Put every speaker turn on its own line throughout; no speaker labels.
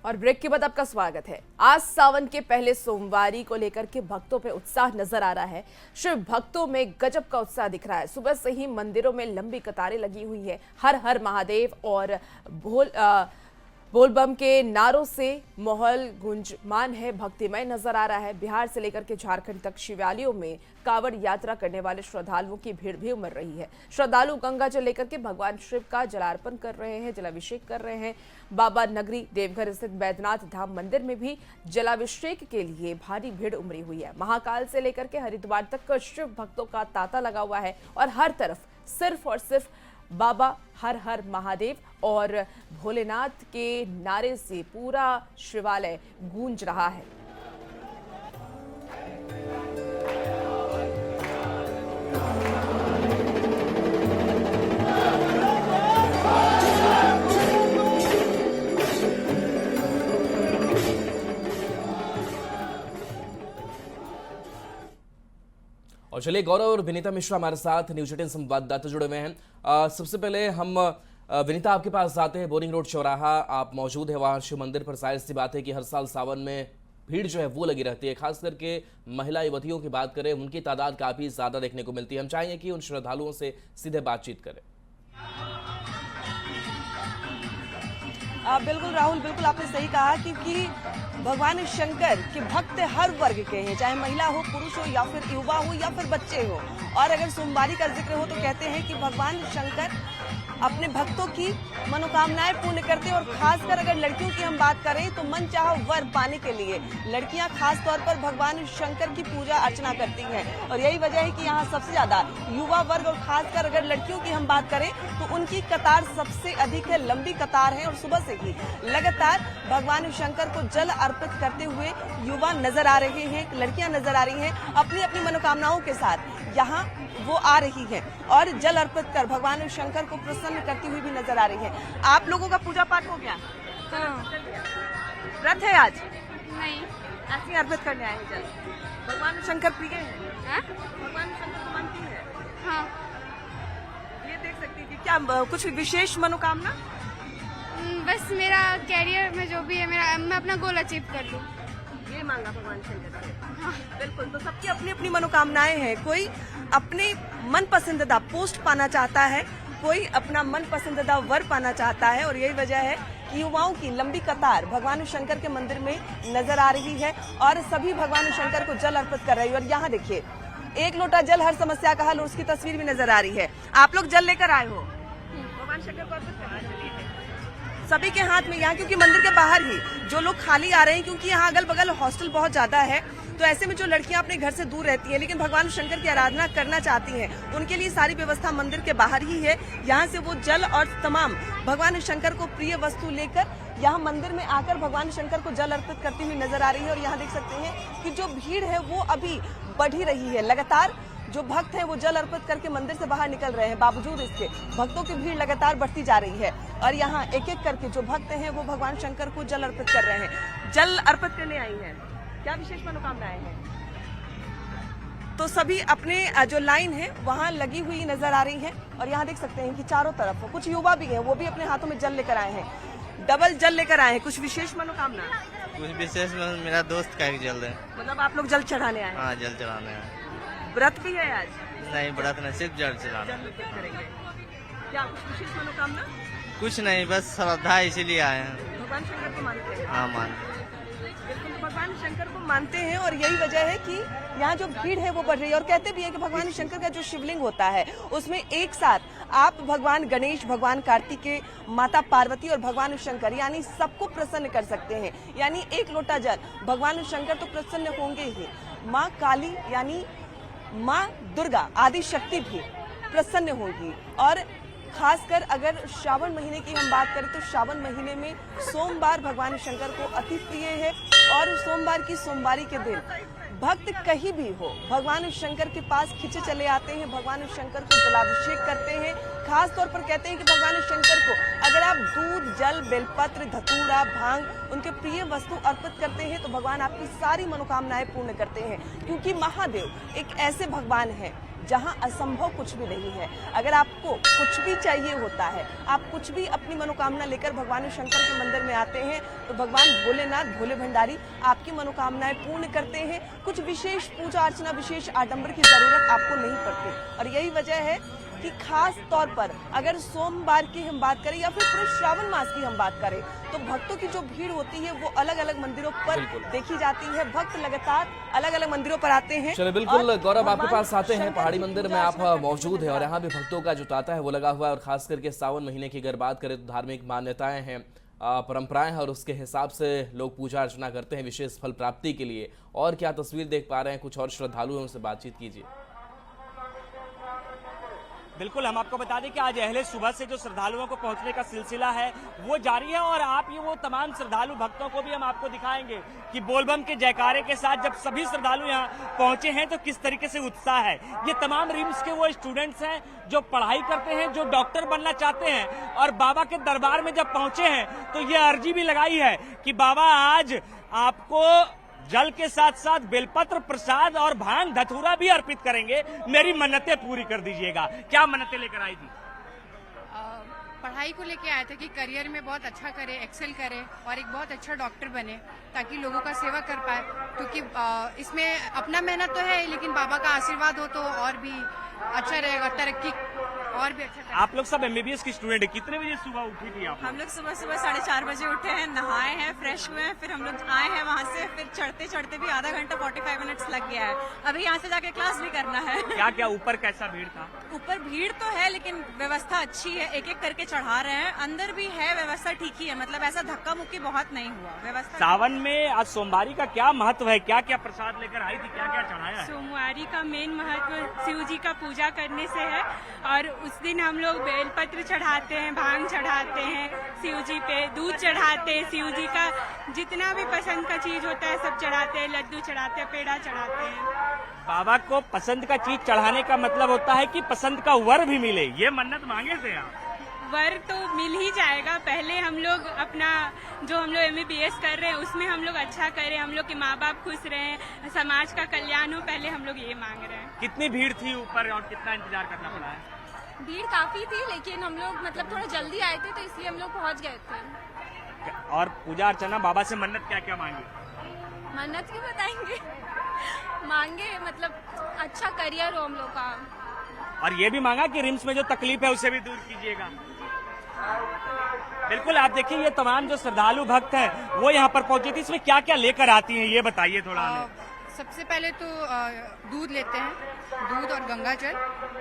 और ब्रेक के बाद आपका स्वागत है। आज सावन के पहले सोमवारी को लेकर के भक्तों पे उत्साह नजर आ रहा है। शिव भक्तों में गजब का उत्साह दिख रहा है। सुबह से ही मंदिरों में लंबी कतारें लगी हुई है। हर हर महादेव और बोलबम के नारों से माहौल गुंजमान है, भक्तिमय नजर आ रहा है। बिहार से लेकर के झारखंड तक शिवालयों में कांवड़ यात्रा करने वाले श्रद्धालुओं की भीड़ भी उमड़ रही है। श्रद्धालु गंगा जल लेकर के भगवान शिव का जलार्पण कर रहे हैं, जलाभिषेक कर रहे हैं। बाबा नगरी देवघर स्थित बैद्यनाथ धाम मंदिर में भी जलाभिषेक के लिए भारी भीड़ उमड़ी हुई है। महाकाल से लेकर के हरिद्वार तक शिव भक्तों का तांता लगा हुआ है और हर तरफ सिर्फ और सिर्फ बाबा हर हर महादेव और भोलेनाथ के नारे से पूरा शिवालय गूंज रहा है।
और चलिए गौरव और विनीता मिश्रा हमारे साथ न्यूज 18 संवाददाता जुड़े हुए हैं। सबसे पहले हम विनीता आपके पास जाते हैं। बोरिंग रोड चौराहा आप मौजूद है वहाँ शिव मंदिर पर। जाहिर सी बात है कि हर साल सावन में भीड़ जो है वो लगी रहती है। खास करके महिला युवतियों की बात करें, उनकी तादाद काफी ज्यादा देखने को मिलती है। हम चाहेंगे कि उन श्रद्धालुओं से सीधे बातचीत करें।
बिल्कुल राहुल, बिल्कुल आपने सही कहा, क्योंकि भगवान शंकर के भक्त हर वर्ग के हैं, चाहे महिला हो, पुरुष हो, या फिर युवा हो, या फिर बच्चे हो। और अगर सोमवारी का जिक्र हो तो कहते हैं कि भगवान शंकर अपने भक्तों की मनोकामनाएं पूर्ण करते हैं। और खासकर अगर लड़कियों की हम बात करें तो मन चाहा वर पाने के लिए लड़कियां खास तौर पर भगवान शंकर की पूजा अर्चना करती हैं। और यही वजह है कि यहाँ सबसे ज्यादा युवा वर्ग और खासकर अगर लड़कियों की हम बात करें तो उनकी कतार सबसे अधिक है, लंबी कतार है। और सुबह से ही लगातार भगवान शंकर को जल अर्पित करते हुए युवा नजर आ रहे हैं, लड़कियां नजर आ रही हैं, अपनी अपनी मनोकामनाओं के साथ यहाँ वो आ रही है और जल अर्पित कर भगवान शंकर को प्रसन्न करती हुई भी नजर आ रही है। आप लोगों का पूजा पाठ हो गया? व्रत है आज?
नहीं,
ऐसे ही अर्पित करने आए हैं जल। भगवान शंकर प्रिय है? भगवान शंकर को मानती है?
हाँ।
ये देख सकती है कि क्या कुछ विशेष मनोकामना?
बस मेरा कैरियर में जो भी है, मैं अपना गोल अचीव कर लूँ,
ये मांगा भगवान शंकर से। हाँ। बिल्कुल, तो सबकी अपनी अपनी मनोकामनाएं हैं। कोई अपने मन पसंदीदा पोस्ट पाना चाहता है, कोई अपना मन पसंदीदा वर पाना चाहता है। और यही वजह है कि युवाओं की लंबी कतार भगवान शंकर के मंदिर में नजर आ रही है और सभी भगवान शंकर को जल अर्पित कर रही है। और यहाँ देखिए, एक लोटा जल हर समस्या का हल, उसकी तस्वीर भी नजर आ रही है। आप लोग जल लेकर आए हो भगवान शंकर को अर्पित कर रहे हैं सभी के हाथ में यहाँ, क्योंकि मंदिर के बाहर ही जो लोग खाली आ रहे हैं, क्योंकि यहाँ अगल बगल हॉस्टल बहुत ज्यादा है। तो ऐसे में जो लड़कियां अपने घर से दूर रहती हैं लेकिन भगवान शंकर की आराधना करना चाहती हैं, उनके लिए सारी व्यवस्था मंदिर के बाहर ही है। यहाँ से वो जल और तमाम भगवान शंकर को प्रिय वस्तु लेकर यहाँ मंदिर में आकर भगवान शंकर को जल अर्पित करती हुई नजर आ रही है। और यहाँ देख सकते हैं कि जो भीड़ है वो अभी बढ़ ही रही है। लगातार जो भक्त हैं वो जल अर्पित करके मंदिर से बाहर निकल रहे हैं। बावजूद इसके भक्तों की भीड़ लगातार बढ़ती जा रही है और यहाँ एक एक करके जो भक्त हैं वो भगवान शंकर को जल अर्पित कर रहे हैं। जल अर्पित करने आई हैं, क्या विशेष मनोकामनाएं हैं? तो सभी अपने जो लाइन है वहाँ लगी हुई नजर आ रही है। और यहाँ देख सकते हैं कि चारों तरफ कुछ युवा भी हैं, वो भी अपने हाथों में जल लेकर आए हैं, डबल जल लेकर आए हैं। कुछ विशेष मनोकामना?
कुछ विशेष, मेरा दोस्त का एक जल है।
मतलब आप लोग जल चढ़ाने आए?
हाँ, जल चढ़ाने आए।
व्रत भी है आज?
नहीं, व्रत नहीं, सिर्फ जल चढ़ाना।
क्या कुछ विशेष मनोकामना?
कुछ नहीं, बस श्रद्धा इसीलिए आए हैं।
भगवान शंकर को मानते हैं?
हाँ, मानते।
बिल्कुल, भगवान शंकर को मानते हैं और यही वजह है कि यहाँ जो भीड़ है वो बढ़ रही है। और कहते भी हैं कि भगवान शंकर का जो शिवलिंग होता है उसमें एक साथ आप भगवान गणेश, भगवान कार्तिकेय, माता पार्वती और भगवान शंकर यानी सबको प्रसन्न कर सकते हैं। यानी एक लोटा जल भगवान शंकर तो प्रसन्न होंगे ही, माँ काली यानी माँ दुर्गा आदि शक्ति भी प्रसन्न होगी। और खासकर अगर श्रावण महीने की हम बात करें तो श्रावण महीने में सोमवार भगवान शंकर को अति प्रिय है। और सोमवार की सोमवारी के दिन भक्त कहीं भी हो भगवान शंकर के पास खिंचे चले आते हैं, भगवान शंकर को जलाभिषेक करते हैं। खास तौर पर कहते हैं कि भगवान शंकर को अगर आप दूध, जल, बेलपत्र, धतूरा, भांग उनके प्रिय वस्तु अर्पित करते हैं तो भगवान आपकी सारी मनोकामनाएं पूर्ण करते हैं। क्योंकि महादेव एक ऐसे भगवान हैं जहां असंभव कुछ भी नहीं है। अगर आपको कुछ भी चाहिए होता है, आप कुछ भी अपनी मनोकामना लेकर भगवान शंकर के मंदिर में आते हैं तो भगवान भोलेनाथ भोले भंडारी आपकी मनोकामनाएं पूर्ण करते हैं। कुछ विशेष पूजा अर्चना, विशेष आडंबर की जरूरत आपको नहीं पड़ती। और यही वजह है कि खास तौर पर अगर सोमवार की हम बात करें या फिर पूरे श्रावण मास की हम बात करें तो भक्तों की जो भीड़ होती है वो अलग अलग मंदिरों पर देखी जाती है। भक्त लगातार अलग अलग मंदिरों पर आते हैं।
चलिए बिल्कुल
और
गौरव, आपके पास आते हैं।
शंकर
पहाड़ी
की
मंदिर में
पूजा
आप
अर्चना करते
मौजूद हैं और
हैं।
यहाँ भी भक्तों का जो तांता है वो लगा हुआ है। और खास करके सावन महीने की अगर बात करें तो धार्मिक मान्यताएं हैं, परंपराएं हैं और उसके हिसाब से लोग पूजा अर्चना करते हैं विशेष फल प्राप्ति के लिए। और क्या तस्वीर देख पा रहे हैं, कुछ और श्रद्धालु हैं, उनसे बातचीत कीजिए।
बिल्कुल, हम आपको बता दें कि आज अहले सुबह से जो श्रद्धालुओं को पहुंचने का सिलसिला है वो जारी है। और आप ये वो तमाम श्रद्धालु भक्तों को भी हम आपको दिखाएंगे कि बोलबम के जयकारे के साथ जब सभी श्रद्धालु यहाँ पहुंचे हैं तो किस तरीके से उत्साह है। ये तमाम रिम्स के वो स्टूडेंट्स हैं जो पढ़ाई करते हैं, जो डॉक्टर बनना चाहते हैं और बाबा के दरबार में जब पहुंचे हैं तो ये अर्जी भी लगाई है कि बाबा आज आपको जल के साथ साथ बेलपत्र, प्रसाद और भांग धतूरा भी अर्पित करेंगे। मेरी मन्नतें पूरी कर दीजिएगा। क्या मन्नतें लेकर आई थी?
पढ़ाई को लेके आया था कि करियर में बहुत अच्छा करे, एक्सेल करे और एक बहुत अच्छा डॉक्टर बने ताकि लोगों का सेवा कर पाए। क्योंकि इसमें अपना मेहनत तो है लेकिन बाबा का आशीर्वाद हो तो और भी अच्छा रहेगा, तरक्की और भी अच्छा करेगा।
आप लोग सब एमबीबीएस की स्टूडेंट है, कितने बजे सुबह उठी थी आप?
हम लोग सुबह सुबह 4:30 बजे उठे हैं, नहाए हैं, फ्रेश हुए हैं, फिर हम लोग आए हैं वहाँ से। फिर चढ़ते चढ़ते भी आधा घंटा 45 मिनट्स लग गया है। अभी यहाँ से जाके क्लास भी करना है।
क्या क्या ऊपर कैसा भीड़ था?
ऊपर भीड़ तो है लेकिन व्यवस्था अच्छी है, एक एक करके चढ़ा रहे हैं। अंदर भी है व्यवस्था, ठीक ही है, मतलब ऐसा धक्का मुक्की बहुत नहीं हुआ। व्यवस्था
सावन में आज सोमवारी का क्या महत्व है? क्या क्या प्रसाद लेकर आई थी, क्या क्या चढ़ाया है?
सोमवारी का मेन महत्व शिव जी का पूजा करने से है और उस दिन हम लोग बेलपत्र चढ़ाते हैं, भांग चढ़ाते हैं शिव जी पे, दूध चढ़ाते हैं, शिव जी का जितना भी पसंद का चीज होता है सब चढ़ाते हैं, लड्डू चढ़ाते हैं, पेड़ा चढ़ाते हैं।
बाबा को पसंद का चीज चढ़ाने का मतलब होता है कि पसंद का वर भी मिले। ये मन्नत मांगे थे आप?
वर तो मिल ही जाएगा। पहले हम लोग अपना जो हम लोग एमबीबीएस कर रहे हैं उसमें हम लोग अच्छा करें, हम लोग के माँ बाप खुश रहें, समाज का कल्याण हो, पहले हम लोग ये मांग रहे हैं।
कितनी भीड़ थी ऊपर और कितना इंतजार करना पड़ा है?
भीड़ काफी थी लेकिन हम लोग मतलब थोड़ा जल्दी आए थे तो इसलिए हम लोग पहुंच गए थे।
और पूजा अर्चना बाबा से मन्नत क्या क्या मांगी?
मन्नत क्यों बताएंगे मांगे मतलब अच्छा करियर हो हम लोग का।
और ये भी मांगा कि रिम्स में जो तकलीफ है उसे भी दूर कीजिएगा। बिल्कुल, आप देखिए ये तमाम जो श्रद्धालु भक्त हैं वो यहाँ पर पहुंचे थे। इसमें क्या क्या लेकर आती हैं ये बताइए थोड़ा हमें।
सबसे पहले तो दूध लेते हैं, दूध और गंगा जल,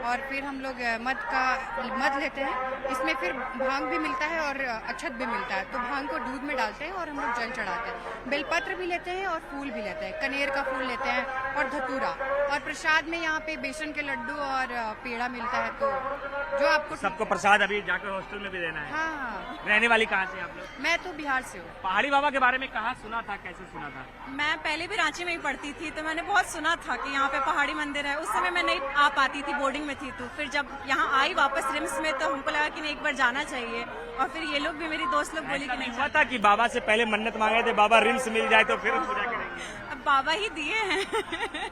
और फिर हम लोग मध लेते हैं। इसमें फिर भांग भी मिलता है और अक्षत भी मिलता है, तो भांग को दूध में डालते हैं और हम लोग जल चढ़ाते हैं। बेलपत्र भी लेते हैं और फूल भी लेते हैं, कनेर का फूल लेते हैं और धतूरा। और प्रसाद में यहाँ पे बेसन के लड्डू और पेड़ा मिलता है, तो जो आपको
सबको प्रसाद अभी जाकर हॉस्टल में भी देना है।
हाँ।
रहने वाली कहाँ से आप लोग?
मैं तो बिहार से हूँ।
पहाड़ी बाबा के बारे में कहाँ सुना था, कैसे सुना था?
मैं पहले भी रांची में ही पढ़ती थी तो मैंने बहुत सुना था कि यहाँ पे पहाड़ी मंदिर है। उस समय मैं नहीं आ पाती थी, बोर्डिंग में थी, तो फिर जब यहाँ आई वापस रिम्स में तो हमको लगा कि नहीं एक बार जाना चाहिए। और फिर ये लोग भी, मेरी दोस्त लोग बोली कि नहीं
हुआ था कि बाबा से पहले मन्नत मांगे थे बाबा रिम्स मिल जाए तो फिर पूजा करेंगे?
अब बाबा ही दिए हैं।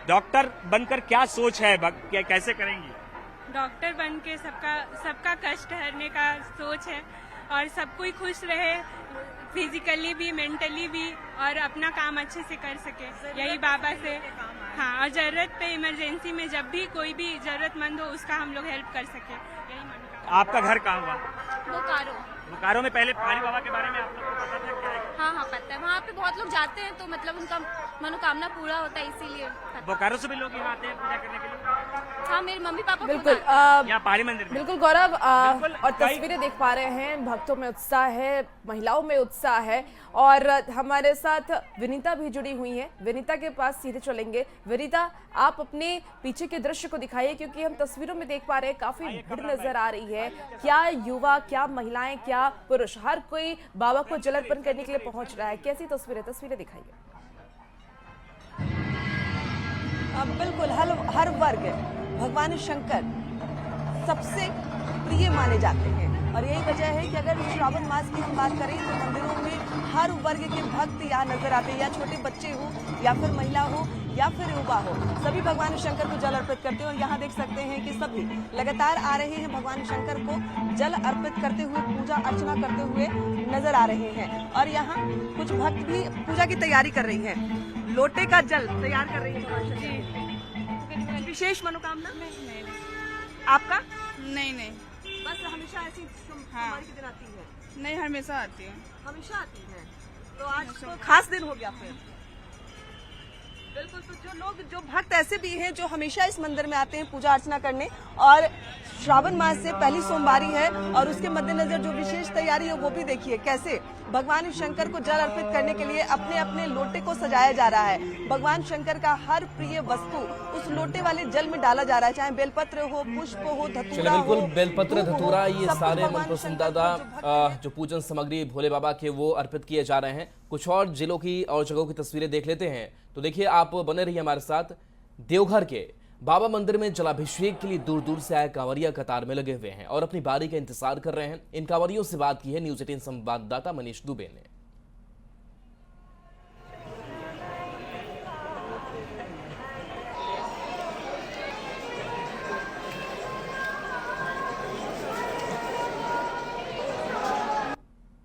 डॉक्टर बनकर क्या सोच है, कैसे करेंगी?
डॉक्टर बन के सबका कष्ट हरने का सोच है और सब कोई खुश रहे, फिजिकली भी मेंटली भी, और अपना काम अच्छे से कर सके, यही बाबा से। हाँ, और जरूरत पे इमरजेंसी में जब भी कोई भी जरूरतमंद हो उसका हम लोग हेल्प कर सके, यही मनोकामना।
आपका घर कहाँ हुआ? बोकारो में। पहले पहाड़ी बाबा के बारे में आप लोग को पता था क्या है?
हाँ पता है, वहाँ पे बहुत लोग जाते हैं तो मतलब उनका मनोकामना पूरा होता है इसीलिए।
बोकारो से भी लोग यहाँ आते हैं पूजा करने के लिए?
हाँ, मेरी मम्मी पापा
बिल्कुल
यहाँ पहाड़ी मंदिर में।
बिल्कुल गौरव,
बिल्कुल,
और तस्वीरें देख पा रहे हैं, भक्तों में उत्साह है, महिलाओं में उत्साह है। और हमारे साथ विनीता भी जुड़ी हुई हैं। विनीता के पास सीधे चलेंगे। विनीता, आप अपने पीछे के दृश्य को दिखाइए क्योंकि हम तस्वीरों में देख पा रहे हैं काफी भीड़ नजर आ रही है। क्या युवा, क्या महिलाएं, क्या पुरुष, हर कोई बाबा को जल अर्पण करने के लिए पहुंच रहा है। कैसी तस्वीरें दिखाइए।
बिल्कुल हर वर्ग भगवान शंकर सबसे प्रिय माने जाते हैं और यही वजह है कि अगर श्रावण मास की हम बात करें तो मंदिरों में हर वर्ग के भक्त यहाँ नजर आते हैं, या छोटे बच्चे हो या फिर महिला हो या फिर युवा हो, सभी भगवान शंकर को जल अर्पित करते हैं। और यहाँ देख सकते हैं कि सभी लगातार आ रहे हैं भगवान शंकर को जल अर्पित करते हुए, पूजा अर्चना करते हुए नजर आ रहे हैं। और यहाँ कुछ भक्त भी पूजा की तैयारी कर रही हैं, लोटे का जल तैयार कर रही है भगवान शंकर। विशेष मनोकामना आपका?
नहीं
बस हमेशा ऐसी सोमवार के दिन आती है?
नहीं, हमेशा आती है।
हमेशा आती है, तो आज तो खास दिन हो गया फिर। बिल्कुल, तो जो भक्त ऐसे भी हैं जो हमेशा इस मंदिर में आते हैं पूजा अर्चना करने, और श्रावण मास से पहली सोमवारी है और उसके मद्देनजर जो विशेष तैयारी है वो भी देखिए कैसे भगवान शंकर को जल अर्पित करने के लिए अपने अपने लोटे को सजाया जा रहा है। भगवान शंकर का हर प्रिय वस्तु उस लोटे वाले जल में डाला जा रहा है, चाहे बेलपत्र हो, पुष्प हो, धतूरा हो।
बिल्कुल, बेलपत्र, धतूरा, ये
सब
सारे
भगवान
मन पसंदीदा जो पूजन सामग्री भोले बाबा के वो अर्पित किए जा रहे हैं। कुछ और जिलों की और जगहों की तस्वीरें देख लेते हैं। तो देखिए, आप बने रहिए हमारे साथ। देवघर के बाबा मंदिर में जलाभिषेक के लिए दूर दूर से आए कांवरिया कतार में लगे हुए हैं और अपनी बारी का इंतजार कर रहे हैं। इन कांवरियों से बात की है न्यूज 18 संवाददाता मनीष दुबे ने।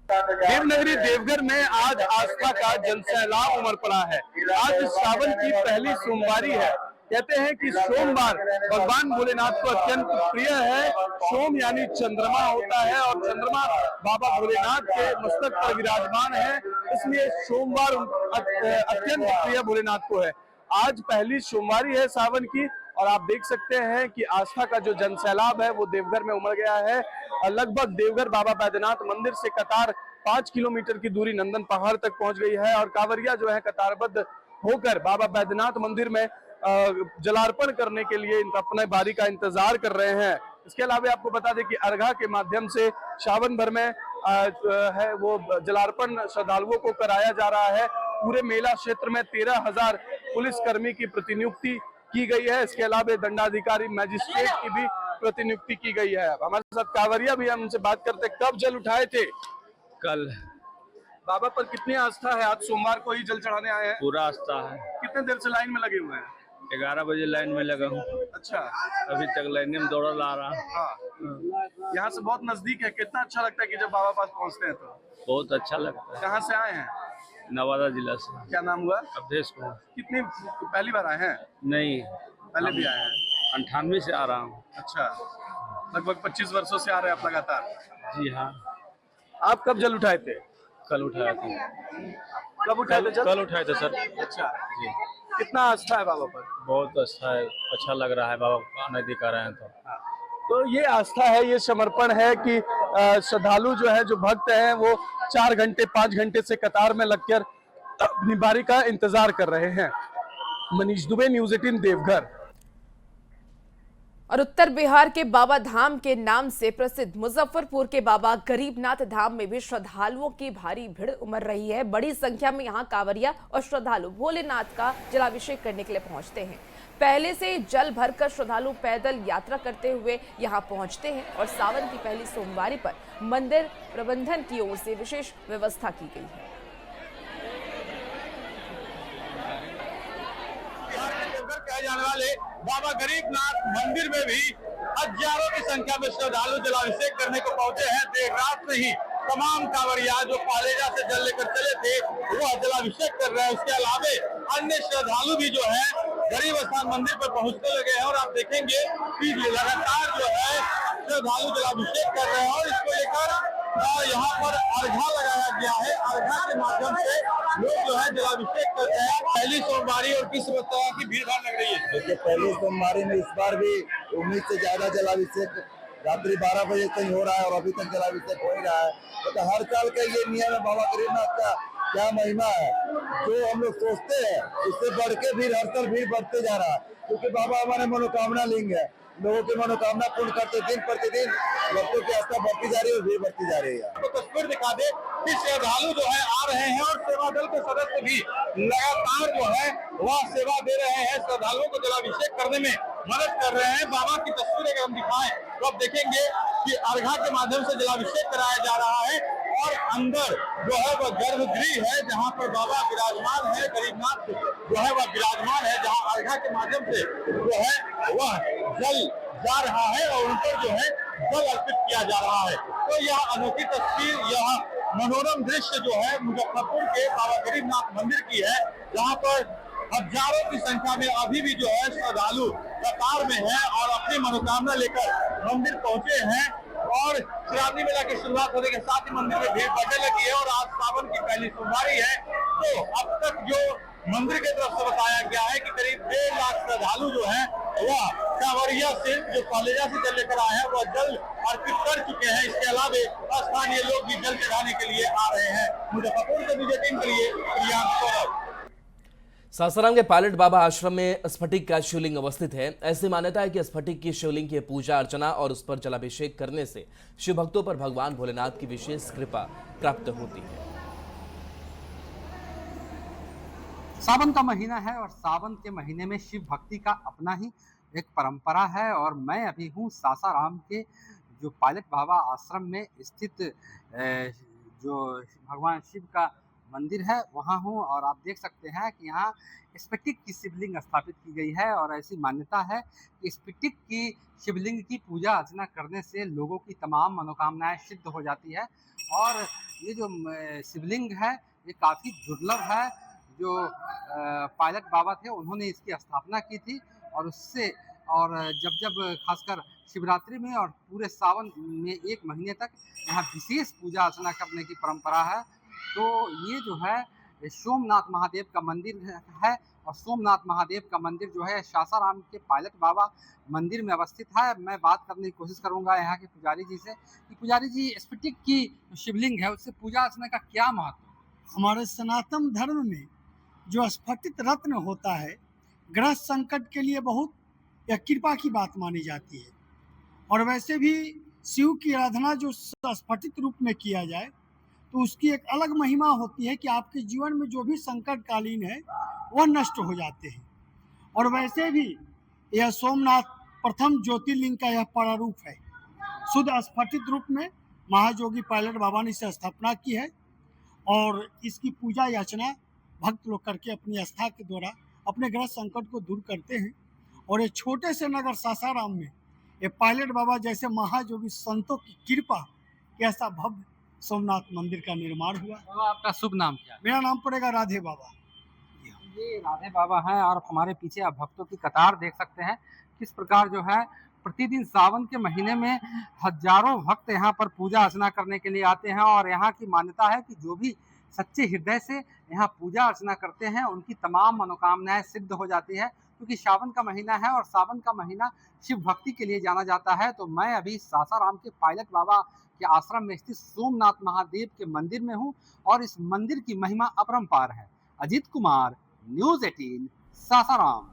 देवनगरी देवघर में आज आस्था का जनसैलाब उमड़ पड़ा है। आज श्रावण की पहली सोमवारी है। कहते हैं कि सोमवार भगवान भोलेनाथ को अत्यंत प्रिय है। सोम यानी चंद्रमा होता है और चंद्रमा बाबा भोलेनाथ के मस्तक पर विराजमान है, इसलिए सोमवार अत्यंत प्रिय भोलेनाथ को है। आज पहली सोमवारी है सावन की और आप देख सकते हैं कि आस्था का जो जनसैलाब है वो देवघर में उमड़ गया है। लगभग देवघर बाबा बैद्यनाथ मंदिर से कतार 5 किलोमीटर की दूरी नंदन पहाड़ तक पहुंच गई है और कांवरिया जो है कतारबद्ध होकर बाबा बैद्यनाथ मंदिर में जलार्पण करने के लिए अपने बारी का इंतजार कर रहे हैं। इसके अलावा आपको बता दें कि अर्घा के माध्यम से सावन भर में है वो जलार्पण श्रद्धालुओं को कराया जा रहा है। पूरे मेला क्षेत्र में 13,000 पुलिसकर्मी की प्रतिनियुक्ति की गई है। इसके अलावा दंडाधिकारी मैजिस्ट्रेट की भी प्रतिनियुक्ति की गई है। हमारे साथ कांवरिया भी, हम उनसे बात करते। कब जल उठाए थे?
कल।
बाबा पर कितनी आस्था है? आज सोमवार को ही जल चढ़ाने आए हैं?
पूरा आस्था है।
कितने देर से लाइन में लगे हुए हैं?
11 बजे लाइन में लगा हूँ।
अच्छा,
अभी तक लाइन में दौड़ा ला रहा।
हाँ, यहाँ से बहुत नजदीक है। कितना अच्छा लगता है कि जब बाबा पास पहुँचते हैं तो?
बहुत अच्छा लगता है।
कहाँ से आए हैं?
नवादा जिला से।
क्या नाम हुआ?
अवधेश को।
कितनी पहली बार आए हैं?
नहीं,
पहले भी आए हैं।
98 से आ रहा हूँ।
अच्छा, लगभग 25 वर्षों से आ रहे हैं आप लगातार?
जी हाँ।
आप कब जल उठाए थे?
कल उठाया था।
कब उठाए थे जल?
कल उठाए थे सर।
अच्छा
जी।
कितना आस्था है बाबा पर?
बहुत अच्छा है, अच्छा लग रहा है बाबा नजदीक आ रहे हैं
तो ये आस्था है, ये समर्पण है कि श्रद्धालु जो है, जो भक्त हैं, वो 4 घंटे 5 घंटे से कतार में लगकर अपनी बारी का इंतजार कर रहे हैं। मनीष दुबे, न्यूज 18 देवघर।
और उत्तर बिहार के बाबा धाम के नाम से प्रसिद्ध मुजफ्फरपुर के बाबा गरीबनाथ धाम में भी श्रद्धालुओं की भारी भीड़ उमड़ रही है। बड़ी संख्या में यहां कांवरिया और श्रद्धालु भोलेनाथ का जलाभिषेक करने के लिए पहुंचते हैं। पहले से जल भरकर श्रद्धालु पैदल यात्रा करते हुए यहां पहुंचते हैं और सावन की पहली सोमवारी पर मंदिर प्रबंधन की ओर से विशेष व्यवस्था की गई है।
कहे जाने वाले बाबा गरीबनाथ मंदिर में भी हजारों की संख्या में श्रद्धालु जलाभिषेक करने को पहुंचे हैं। देर रात में ही तमाम कांवरिया जो पालेजा से जल लेकर चले थे वो जलाभिषेक कर रहे हैं। उसके अलावा अन्य श्रद्धालु भी जो है गरीब स्थान मंदिर पर पहुंचने लगे हैं और आप देखेंगे कि लगातार जो है श्रद्धालु जलाभिषेक कर रहे हैं और इसको लेकर यहाँ पर अर्घा लगाया गया है। अर्घा के माध्यम से लोग जो है जलाभिषेक करते हैं। पहली सोमवारी और किस तरह की भीड़ भाड़ लग रही है?
देखिए, पहली सोमवारी में इस बार भी उम्मीद से ज्यादा जलाभिषेक रात्रि 12 बजे तक हो रहा है और अभी तक जलाभिषेक हो ही रहा है। तो हर साल का ये नियम है। बाबा गरीबनाथ का क्या महिमा है, जो हम लोग सोचते हैं उससे बढ़ के भीड़, हर साल भीड़ बढ़ते जा रहा है, क्योंकि बाबा हमारे मनोकामना लिंग है। लोगों की मनोकामना पूर्ण करते दिन प्रतिदिन भक्तों की आस्था बढ़ती जा रही है और भीड़ बढ़ती जा रही है।
तो तस्वीर दिखा दे कि श्रद्धालु जो है आ रहे हैं और सेवा दल के सदस्य भी लगातार जो है वह सेवा दे रहे हैं, श्रद्धालुओं को जलाभिषेक करने में मदद कर रहे हैं। बाबा की तस्वीर अगर हम दिखाएं तो आप देखेंगे कि अर्घा के माध्यम से जलाभिषेक कराया जा रहा है और अंदर जो है वह गर्भगृह है जहां पर बाबा विराजमान है, गरीबनाथ जो है वह विराजमान है, जहां अर्घा के माध्यम से जो है वह जल जा रहा है और उन पर जो है जल अर्पित किया जा रहा है। तो यह अनोखी तस्वीर, यह मनोरम दृश्य जो है मुजफ्फरपुर के बाबा गरीबनाथ मंदिर की है, जहां पर हजारों की संख्या में अभी भी जो है श्रद्धालु कतार में है और अपनी मनोकामना लेकर मंदिर पहुंचे हैं। और श्रावणी मेला की शुरुआत होने के साथ ही मंदिर में भीड़ बढ़ने लगी है और आज सावन की पहली सोमवारी है। तो अब तक जो मंदिर की तरफ से बताया गया है कि करीब 1.5 लाख श्रद्धालु जो है वह कांवरिया से जो कॉलेजा से जल लेकर आए हैं वह जल अर्पित कर चुके हैं। इसके अलावा स्थानीय लोग भी जल चढ़ाने के लिए आ रहे हैं। मुजफ्फरपुर से न्यूज़ 18 के लिए प्रियांक सौरभ।
सासाराम के पायलट बाबा आश्रम में स्फटिक का शिवलिंग अवस्थित है। ऐसी मान्यता है कि स्फटिक की शिवलिंग की पूजा अर्चना और उस पर जलाभिषेक करने से शिव भक्तों पर भगवान भोलेनाथ की विशेष कृपा प्राप्त होती है।
सावन का महीना है और सावन के महीने में शिव भक्ति का अपना ही एक परंपरा है और मैं अभी हूँ सासाराम के जो पायलट बाबा आश्रम में स्थित जो भगवान शिव का मंदिर है वहाँ हूँ और आप देख सकते हैं कि यहाँ स्फटिक की शिवलिंग स्थापित की गई है और ऐसी मान्यता है कि स्फटिक की शिवलिंग की पूजा अर्चना करने से लोगों की तमाम मनोकामनाएं सिद्ध हो जाती है। और ये जो शिवलिंग है ये काफ़ी दुर्लभ है। जो पायलट बाबा थे उन्होंने इसकी स्थापना की थी और उससे और जब खासकर शिवरात्रि में और पूरे सावन में 1 महीने तक यहाँ विशेष पूजा अर्चना करने की परंपरा है। तो ये जो है सोमनाथ महादेव का मंदिर है और सोमनाथ महादेव का मंदिर जो है सासाराम के पायलट बाबा मंदिर में अवस्थित है। मैं बात करने की कोशिश करूंगा यहाँ के पुजारी जी से कि पुजारी जी स्फटिक की शिवलिंग है उससे पूजा अर्चना का क्या महत्व है?
हमारे सनातन धर्म में जो स्फटिक रत्न होता है ग्रह संकट के लिए बहुत यह कृपा की बात मानी जाती है। और वैसे भी शिव की आराधना जो स्फटिक रूप में किया जाए तो उसकी एक अलग महिमा होती है कि आपके जीवन में जो भी संकटकालीन है वह नष्ट हो जाते हैं। और वैसे भी यह सोमनाथ प्रथम ज्योतिर्लिंग का यह प्रारूप है। शुद्ध स्फटिक रूप में महायोगी पायलट बाबा ने इसे स्थापना की है और इसकी पूजा याचना भक्त लोग करके अपनी आस्था के द्वारा अपने ग्रह संकट को दूर करते हैं। और ये छोटे से नगर सासाराम में ये पायलट बाबा जैसे महायोगी संतों की कृपा के ऐसा भव्य सोमनाथ मंदिर का निर्माण हुआ।
बाबा आपका शुभ नाम क्या है?
मेरा नाम पड़ेगा राधे बाबा।
ये राधे बाबा हैं और हमारे पीछे आप भक्तों की कतार देख सकते हैं किस प्रकार जो है प्रतिदिन सावन के महीने में हजारों भक्त यहाँ पर पूजा अर्चना करने के लिए आते हैं। और यहाँ की मान्यता है कि जो भी सच्चे हृदय से यहाँ पूजा अर्चना करते हैं उनकी तमाम मनोकामनाएं सिद्ध हो जाती है। क्योंकि सावन का महीना है और सावन का महीना शिव भक्ति के लिए जाना जाता है। तो मैं अभी सासाराम के पायलट बाबा के आश्रम में स्थित सोमनाथ महादेव के मंदिर में हूँ और इस मंदिर की महिमा अपरंपार है। अजीत कुमार, न्यूज़ 18, सासाराम।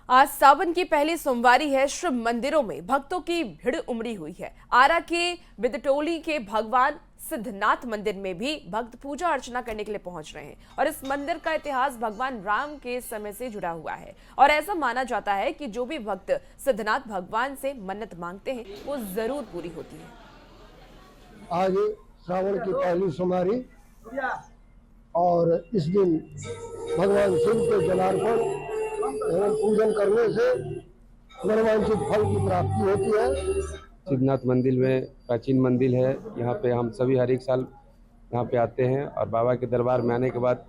आज सावन की पहली सोमवारी है। शिव मंदिरों में भक्तों की भीड़ उमड़ी हुई है। आरा के बिदटोली के भगवान सिद्धनाथ मंदिर में भी भक्त पूजा अर्चना करने के लिए पहुंच रहे हैं और इस मंदिर का इतिहास भगवान राम के समय से जुड़ा हुआ है और ऐसा माना जाता है कि जो भी भक्त सिद्धनाथ भगवान से मन्नत मांगते हैं वो जरूर पूरी होती है।
आज श्रावण की पहली सोमवारी और इस दिन भगवान शिव के जलार्पण एवं पूजन करने से मनोवांछित फल की प्राप्ति होती है।
सिद्धनाथ मंदिर में प्राचीन मंदिर है। यहाँ पे हम सभी हर एक साल यहाँ पे आते हैं और बाबा के दरबार में आने के बाद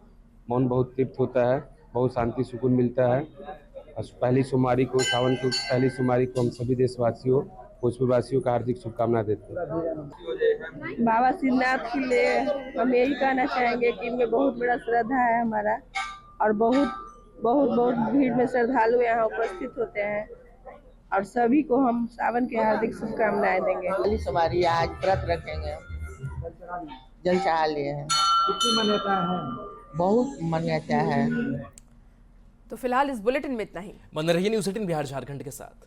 मन बहुत तृप्त होता है, बहुत शांति सुकून मिलता है। और पहली सोमवारी को, सावन की पहली सोमवारी को हम सभी देशवासियों, भोजपुरवासियों का हार्दिक शुभकामना देते हैं।
बाबा सिद्धनाथ के लिए हम यही कहना चाहेंगे कि इनमें बहुत बड़ा श्रद्धा है हमारा और बहुत भीड़ में श्रद्धालु यहाँ उपस्थित होते हैं और सभी को हम सावन के हार्दिक शुभकामनाएं देंगे।
पहली सोमवारी आज व्रत रखेंगे, जल चढ़ा लिए हैं।
कितनी मान्यता है?
बहुत मान्यता है।
तो फिलहाल इस बुलेटिन में इतना ही।
बने रहिए न्यूज़ 18 बिहार झारखंड के साथ।